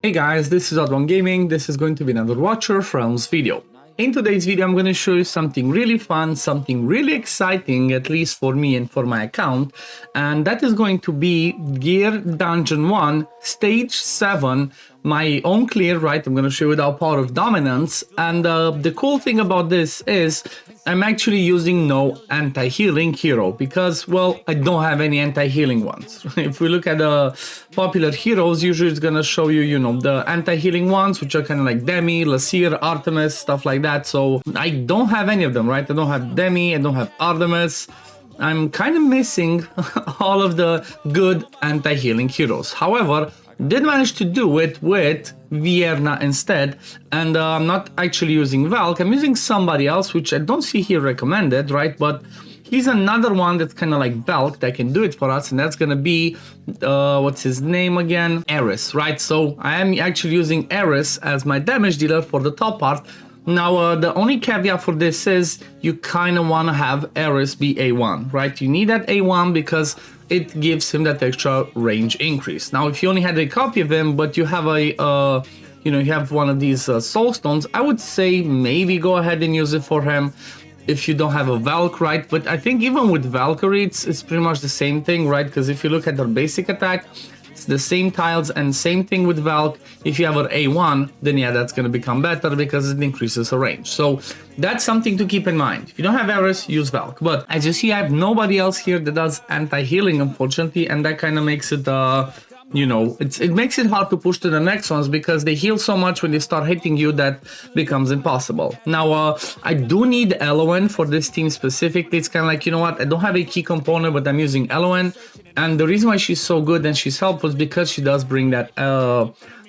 Hey guys, this is OddOneGaming. This is going to be another Watcher Realms video. In today's video, I'm going to show you something really fun, something really exciting, at least for me and for my account. And that is going to be Gear Dungeon 1, Stage 7, my own clear, right? I'm going to show you without Power of Dominance. And the cool thing about this is I'm actually using no anti-healing hero because, well, I don't have any anti-healing ones. If we look at the popular heroes, usually it's gonna show you, you know, the anti-healing ones, which are kind of like Demi, Lasir, Artemis, stuff like that. So I don't have any of them, right? I don't have Demi, I don't have Artemis. I'm kind of missing all of the good anti-healing heroes. However, did manage to do it with Vierna instead, and I'm not actually using Valk, I'm using somebody else, which I don't see here recommended, right? But he's another one that's kind of like Valk that can do it for us, and that's gonna be, what's his name again? Eris, right? So I am actually using Eris as my damage dealer for the top part. Now, the only caveat for this is you kind of want to have Eris be A1, right? You need that A1 because it gives him that extra range increase. Now, if you only had a copy of him, but you have a, you have one of these soul stones, I would say maybe go ahead and use it for him if you don't have a Valk, right? But I think even with Valkyrie, it's pretty much the same thing, right? Because if you look at her basic attack, it's the same tiles, and same thing with Valk. If you have an A1, then yeah, that's going to become better because it increases her range. So that's something to keep in mind. If you don't have Eris, use Valk. But as you see, I have nobody else here that does anti-healing, unfortunately, and that kind of makes it you know, it makes it hard to push to the next ones because they heal so much when they start hitting you that becomes impossible. Now, I do need Elowen for this team specifically. It's kind of like, you know what, I don't have a key component, but I'm using Elowen. And the reason why she's so good and she's helpful is because she does bring that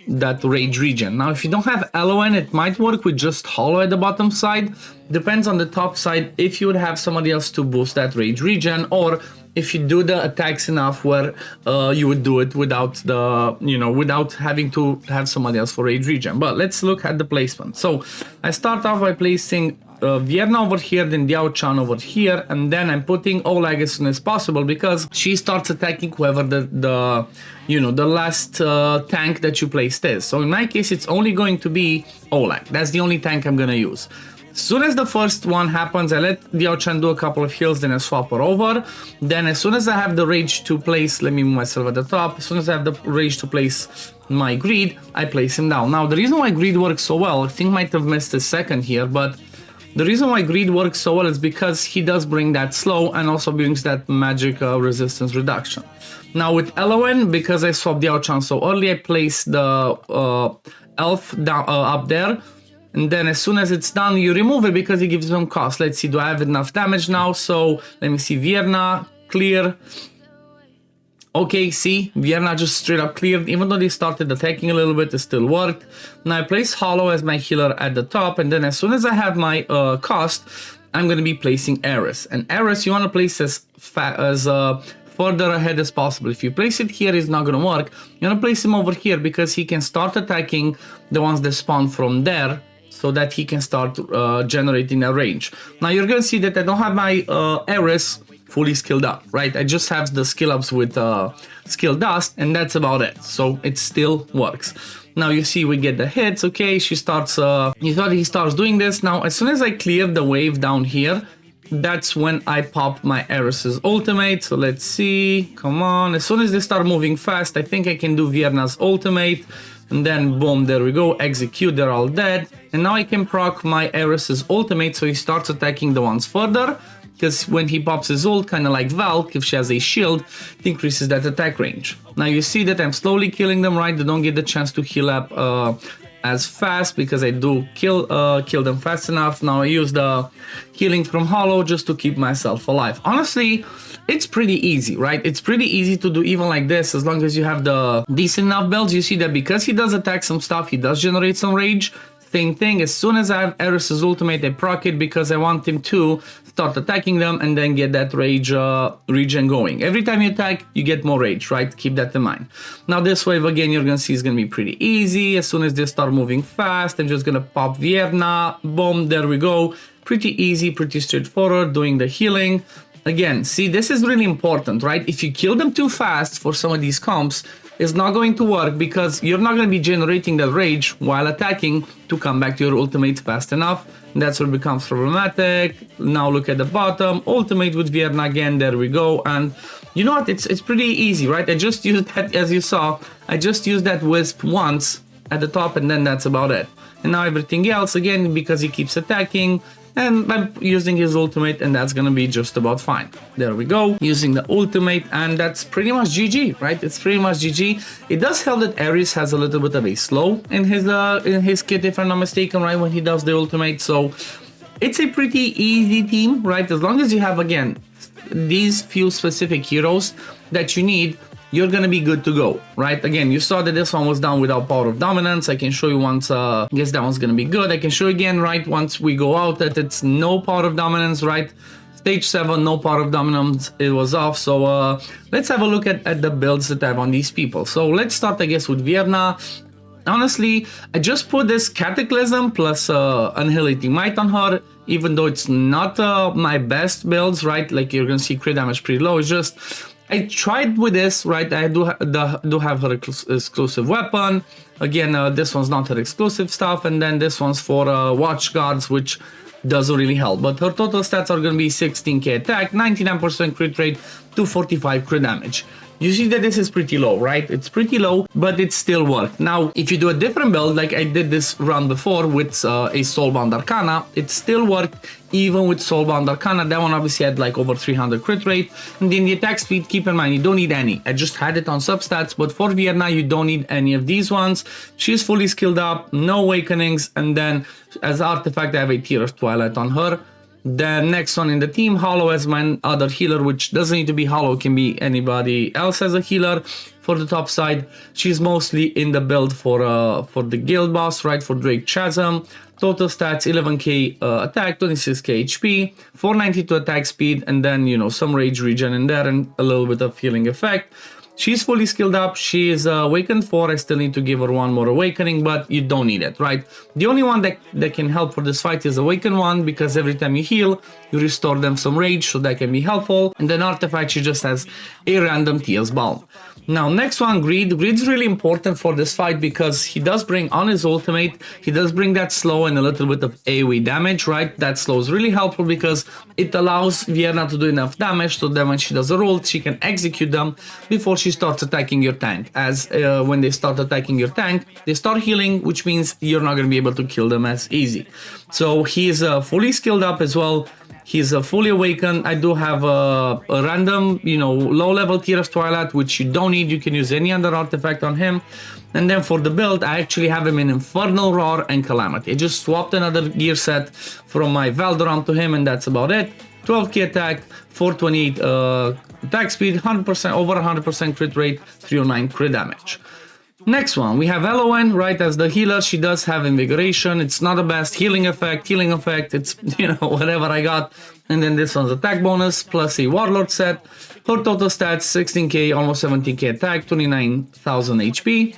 that rage regen. Now, if you don't have Elowen, it might work with just Hollow at the bottom side. Depends on the top side if you would have somebody else to boost that rage regen, or if you do the attacks enough where you would do it without the, you know, without having to have somebody else for rage regen. But let's look at the placement. So I start off by placing Vierna over here, then Diao-chan over here, and then I'm putting Oleg as soon as possible because she starts attacking whoever the you know, the last tank that you placed is. So in my case, it's only going to be Oleg. That's the only tank I'm gonna use. As soon as the first one happens, I let Diao-chan do a couple of heals, then I swap her over. Then as soon as I have the rage to place, let me move myself at the top. As soon as I have the rage to place my greed, I place him down. Now, the reason why greed works so well, I think I might have missed a second here, but the reason why greed works so well is because he does bring that slow and also brings that magic resistance reduction. Now with Elowen, because I swapped Diao-chan so early, I place the elf down up there. And then as soon as it's done, you remove it because it gives them cost. Let's see, do I have enough damage now? So let me see, Vierna, clear. Okay, see, Vierna just straight up cleared. Even though they started attacking a little bit, it still worked. Now I place Hollow as my healer at the top, and then as soon as I have my cost, I'm going to be placing Eris. And Eris, you want to place as further ahead as possible. If you place it here, it's not going to work. You want to place him over here because he can start attacking the ones that spawn from there, so that he can start generating a range. Now you're gonna see that I don't have my Eris fully skilled up, right? I just have the skill ups with skill dust, and that's about it. So it still works. Now you see we get the hits, okay, she starts, he starts doing this. Now as soon as I clear the wave down here, that's when I pop my Eris's ultimate. So let's see, come on. As soon as they start moving fast, I think I can do Vierna's ultimate. And then boom, there we go, execute, they're all dead. And now I can proc my Eris's ultimate, so he starts attacking the ones further. Because when he pops his ult, kind of like Valk, if she has a shield, it increases that attack range. Now you see that I'm slowly killing them, right? They don't get the chance to heal up as fast because I do kill them fast enough. Now I use the healing from Hollow just to keep myself alive. Honestly, it's pretty easy, right? It's pretty easy to do even like this as long as you have the decent enough builds. You see that because he does attack some stuff, he does generate some rage. Same thing, as soon as I have Eris's ultimate, I proc it because I want him to start attacking them and then get that rage regen going. Every time you attack, you get more rage, right? Keep that in mind. Now this wave, again, you're gonna see is gonna be pretty easy. As soon as they start moving fast, I'm just gonna pop Vierna, boom, there we go. Pretty easy, pretty straightforward, doing the healing. Again, see, this is really important, right? If you kill them too fast for some of these comps, is not going to work because you're not going to be generating that rage while attacking to come back to your ultimate fast enough. That's where it becomes problematic. Now look at the bottom, ultimate with Vierna again, there we go. And you know what, it's pretty easy, right? I just used that, as you saw, I just used that wisp once at the top, and then that's about it. And now everything else, again, because he keeps attacking, and I'm using his ultimate, and that's gonna be just about fine. There we go, using the ultimate, and that's pretty much GG, right? It's pretty much GG. It does help that Ares has a little bit of a slow in his kit, if I'm not mistaken, right, when he does the ultimate. So it's a pretty easy team, right? As long as you have, again, these few specific heroes that you need, you're gonna be good to go, right? Again, you saw that this one was done without Power of Dominance. I can show you once, I guess that one's gonna be good. I can show you again, right, once we go out, that it's no Power of Dominance, right? Stage 7, no Power of Dominance, it was off. So let's have a look at the builds that I have on these people. So let's start, I guess, with Vierna. Honestly, I just put this Cataclysm plus Annihilating Might on her, even though it's not my best builds, right? Like, you're gonna see crit damage pretty low. It's just, I tried with this, right? I do have her exclusive weapon. Again, this one's not her exclusive stuff, and then this one's for Watch Guards, which doesn't really help. But her total stats are going to be 16k attack, 99% crit rate, 245 crit damage. You see that this is pretty low, right? It's pretty low, but it still worked. Now, if you do a different build, like I did this run before with a Soulbound Arcana, it still worked even with Soulbound Arcana. That one obviously had like over 300 crit rate. And then the attack speed, keep in mind, you don't need any. I just had it on substats, but for Vierna, you don't need any of these ones. She's fully skilled up, no awakenings, and then as artifact, I have a Tear of Twilight on her. The next one in the team, Hollow, as my other healer, which doesn't need to be Hollow, can be anybody else as a healer. For the top side, she's mostly in the build for the guild boss, right, for Drake Chasm. Total stats, 11k attack, 26k HP, 492 attack speed, and then, you know, some rage regen in there and a little bit of healing effect. She's fully skilled up. She is awakened 4. I still need to give her one more awakening, but you don't need it, right? The only one that can help for this fight is awaken 1, because every time you heal, you restore them some rage, so that can be helpful. And then artifact, she just has a random Tears Balm. Now, next one, Greed. Greed's really important for this fight because he does bring on his ultimate, he does bring that slow and a little bit of AoE damage, right? That slow is really helpful because it allows Vierna to do enough damage so that when she does her ult, she can execute them before she starts attacking your tank. As when they start attacking your tank, they start healing, which means you're not going to be able to kill them as easy. So he's fully skilled up as well. He's fully awakened. I do have a random, you know, low-level Tear of Twilight, which you don't need. You can use any other artifact on him. And then for the build, I actually have him in Infernal Roar and Calamity. I just swapped another gear set from my Valdoram to him, and that's about it. 12k attack, 428 attack speed, 100%, over 100% crit rate, 309 crit damage. Next one, we have Elowen, right, as the healer. She does have Invigoration. It's not the best healing effect. It's, you know, whatever I got. And then this one's attack bonus plus a Warlord set. Her total stats, 16k, almost 17k attack, 29,000 HP.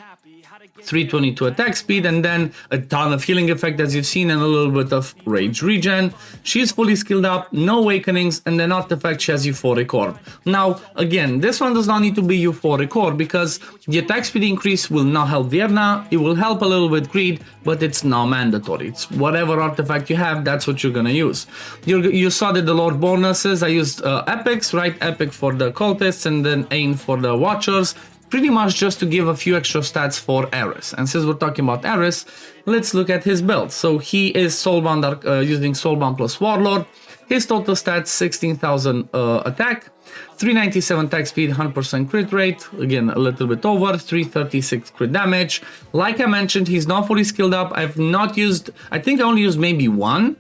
322 attack speed, and then a ton of healing effect, as you've seen, and a little bit of rage regen. She's fully skilled up, no awakenings, and then artifact, she has Euphoric Orb. Now, again, this one does not need to be Euphoric Orb because the attack speed increase will not help Vierna. It will help a little bit Greed, but it's not mandatory. It's whatever artifact you have, that's what you're gonna use. You saw that the Lord bonuses, I used epics, right? Epic for the cultists, and then Ain for the Watchers. Pretty much just to give a few extra stats for Ares. And since we're talking about Ares, let's look at his build. So he is Soulbound, using Soulbound plus Warlord. His total stats, 16,000 attack, 397 attack speed, 100% crit rate, again a little bit over, 336 crit damage. Like I mentioned, he's not fully skilled up. I've not used, I think I only used maybe one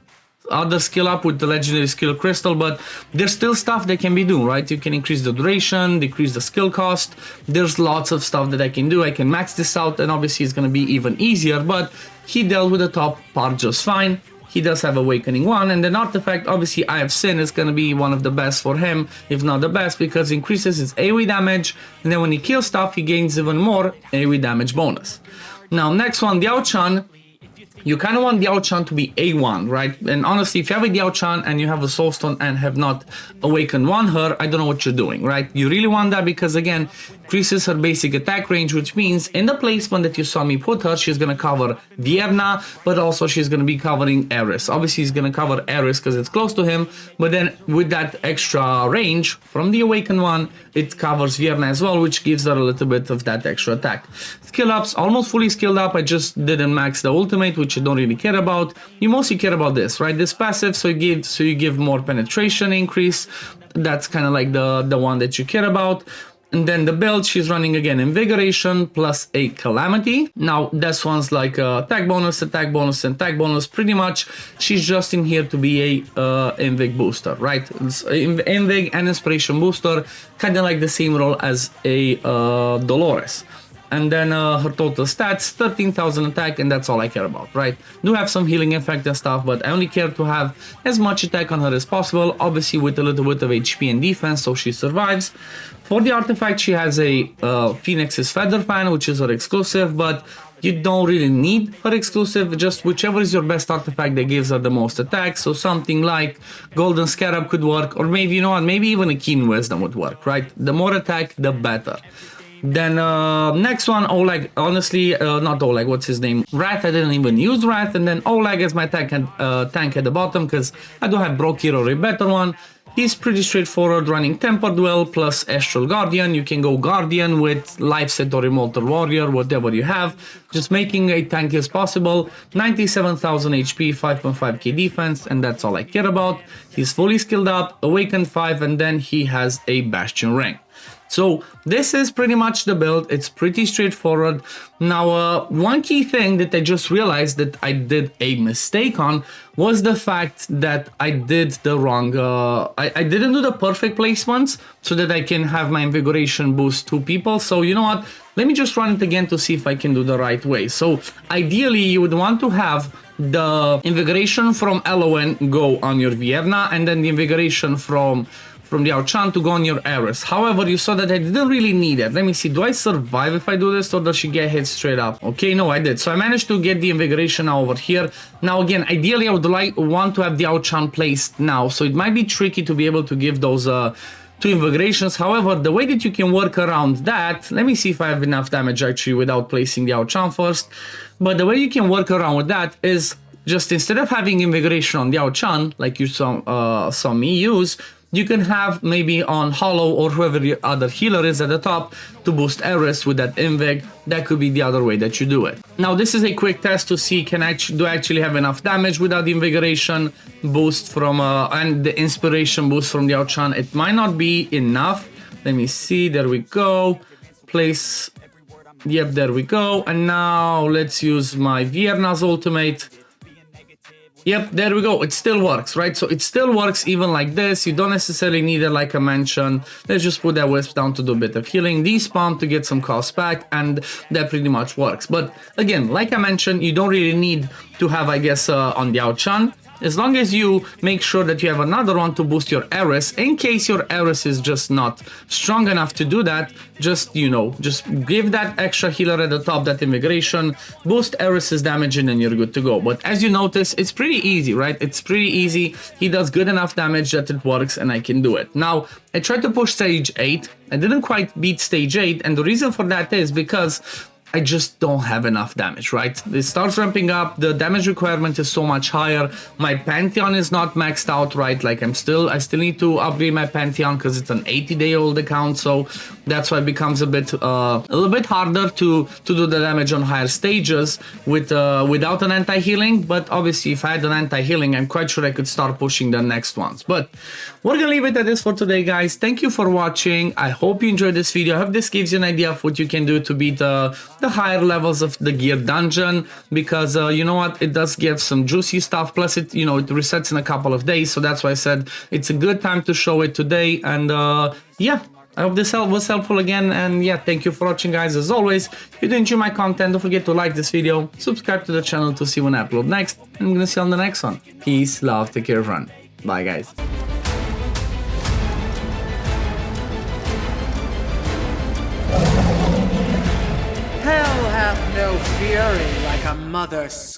other skill up with the legendary skill crystal, but there's still stuff that can be done, right? You can increase the duration, decrease the skill cost. There's lots of stuff that I can do. I can max this out, and obviously it's going to be even easier, but he dealt with the top part just fine. He does have Awakening 1, and then artifact, obviously Eye of Sin is going to be one of the best for him, if not the best, because it increases his AoE damage, and then when he kills stuff, he gains even more AoE damage bonus. Now, next one, Diao Chan. you kind of want the Diao-chan to be A1, right? And honestly, if you have a Diao-chan and you have a Soulstone and have not awakened her, I don't know what you're doing, right? You really want that because, again, increases her basic attack range, which means in the placement that you saw me put her, she's going to cover Vierna, but also she's going to be covering Eris. Obviously, he's going to cover Eris because it's close to him, but then with that extra range from the awakened one, it covers Vierna as well, which gives her a little bit of that extra attack. Skill ups, almost fully skilled up. I just didn't max the ultimate, which you don't really care about. You mostly care about this, right? This passive, so you give more penetration increase. That's kind of like the one that you care about. And then the build, she's running again Invigoration plus a Calamity. Now, this one's like attack bonus, and attack bonus. Pretty much, she's just in here to be a Invig booster, right? It's Invig and Inspiration booster, kind of like the same role as a Dolores. And then her total stats, 13,000 attack, and that's all I care about, right? Do have some healing effect and stuff, but I only care to have as much attack on her as possible, obviously with a little bit of HP and defense, so she survives. For the artifact, she has a Phoenix's Feather Fan, which is her exclusive, but you don't really need her exclusive, just whichever is your best artifact that gives her the most attack. So something like Golden Scarab could work, or maybe, you know what, maybe even a Keen Wisdom would work, right? The more attack, the better. Then next one, Oleg, honestly, not Oleg, what's his name? Wrath, I didn't even use Wrath, and then Oleg is my tank at the bottom, because I don't have Brokir or a better one. He's pretty straightforward, running Tempered Will plus Astral Guardian. You can go Guardian with Life Set or Immortal Warrior, whatever you have. Just making a tank as possible. 97,000 HP, 5.5k defense, and that's all I care about. He's fully skilled up, Awakened 5, and then he has a Bastion rank. So this is pretty much the build. It's pretty straightforward. Now, one key thing that I just realized that I did a mistake on was the fact that I did the wrong, I didn't do the perfect placements so that I can have my Invigoration boost 2 people. So you know what? Let me just run it again to see if I can do the right way. So ideally, you would want to have the Invigoration from LON go on your Vierna, and then the Invigoration from the Diao-chan to go on your Eris. However, you saw that I didn't really need it. Let me see, do I survive if I do this, or does she get hit straight up? Okay, no, I did. So I managed to get the Invigoration now over here. Now again, ideally I would want to have the Diao-chan placed now, so it might be tricky to be able to give those 2 Invigorations. However, the way that you can work around that, let me see if I have enough damage actually without placing the Diao-chan first. But the way you can work around with that is just instead of having Invigoration on the Diao-chan, like you saw me use, you can have maybe on Hollow or whoever your other healer is at the top to boost Eris with that Invig. That could be the other way that you do it. Now this is a quick test to see do I actually have enough damage without the Invigoration boost from and the Inspiration boost from the Diao-chan. It might not be enough. Let me see, there we go. Place, yep, there we go. And now let's use my Vierna's ultimate. Yep, there we go. It still works, right? So it still works even like this. You don't necessarily need it like I mentioned. Let's just put that Wisp down to do a bit of healing. Despawn to get some cost back, and that pretty much works. But again, like I mentioned, you don't really need to have, I guess, on the Diao-chan. As long as you make sure that you have another one to boost your Eris, in case your Eris is just not strong enough to do that, just, you know, just give that extra healer at the top, that Invigoration, boost Eris's damage, and then you're good to go. But as you notice, it's pretty easy, right? It's pretty easy. He does good enough damage that it works, and I can do it. Now, I tried to push stage 8. I didn't quite beat stage 8, and the reason for that is because I just don't have enough damage, right? It starts ramping up, the damage requirement is so much higher, my Pantheon is not maxed out, right? Like I still need to upgrade my Pantheon because it's an 80-day-old account, so that's why it becomes a little bit harder to do the damage on higher stages without an anti-healing. But obviously if I had an anti-healing, I'm quite sure I could start pushing the next ones. But we're gonna leave it at this for today, guys. Thank you for watching. I hope you enjoyed this video. I hope this gives you an idea of what you can do to beat the higher levels of the gear dungeon, because you know what, it does give some juicy stuff, plus it, you know, it resets in a couple of days, so that's why I said it's a good time to show it today. And yeah, I hope this was helpful again, and yeah, thank you for watching, guys. As always, if you do enjoy my content, don't forget to like this video, subscribe to the channel to see when I upload next, and I'm gonna see you on the next one. Peace, love, take care, everyone. Bye, guys. Hell hath no fury like a mother's